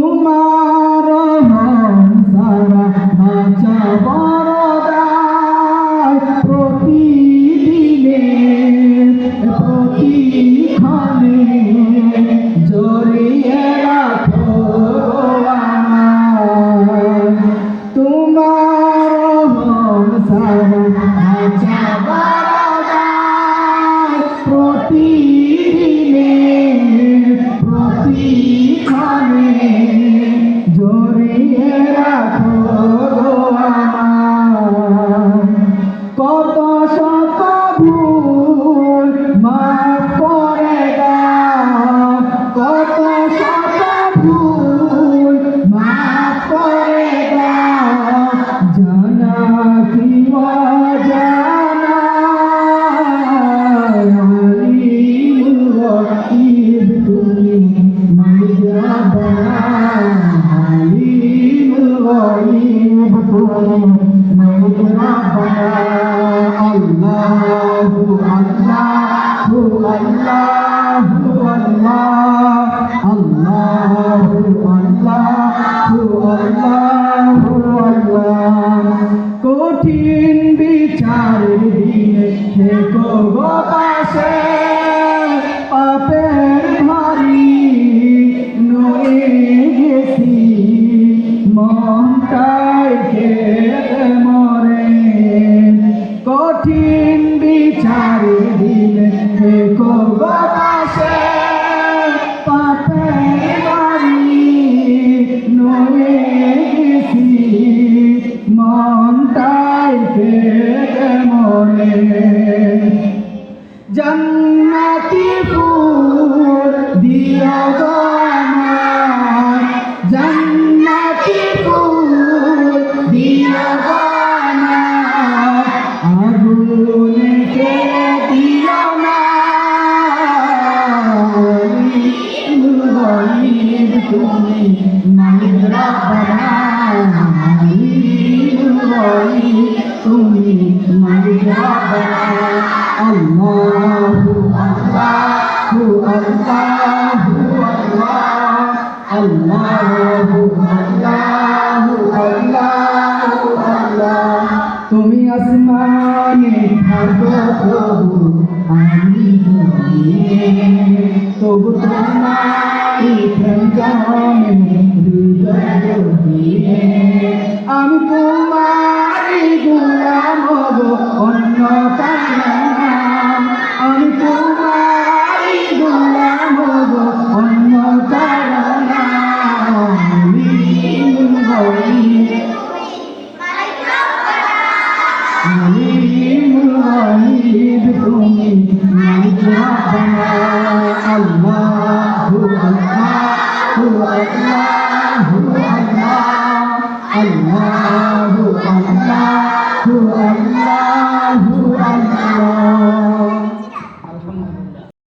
তোমার সারা বাঁচা বরদায় প্রতিদিনে প্রতিক্ষণে জড়িয়ে রাখো আমায়। তোমার সারা বাঁচা বরদায় প্রতিদিনে প্রতিক্ষণে জড়িয়ে রাখো আমায়। কত শত ভুল মাফ করে দাও, কত শত ভুল মাফ করে দাও, জানা কি অজানা আলিমুল গয়ব তুমি মালিক রব্বানা, আলিমুল গয়ব তুমি মালিক রব্বানা। আল্লাহু আল্লাহু আল্লাহু আল্লাহ, আল্লাহু আল্লাহু আল্লাহু আল্লাহ। কঠিন বিচারের দিনে থেকো গো পাশে, পাপের ভারী নয়ে গেছি মনটাই কেঁদে মরে। কঠিন বিচারের দিনে থেকো গো পাশে, পাপের ভারী নয়ে গেছি মনটাই কেঁদে মরে। জান্নাতি ফুল দিও গো আমায়, জান্নাতি ফুল দিও গো আমায়, আগুনে কে দিও না। আলিমুল গয়ব তুমি মালিক রব্বানা, আলিমুল গয়ব তুমি মালিক রব্বানা। আল্লাহু আল্লাহু আল্লাহু আল্লাহ, আল্লাহু আল্লাহু আল্লাহু আল্লাহ। তুমি আসমানে থাকো প্রভু, আমি জমিনে, তবু তোমারই প্রেম জমে হৃদয় গভীরে। আমি তোমারই গোলাম হব, অন্য কারো নাম। আমি তোমারই গোলাম হব, অন্য কারো নাম। আলিমুল গয়ব, আলিমুল গয়ব তুমি মালিক রব্বানা। আল্লাহু আল্লাহু আল্লাহু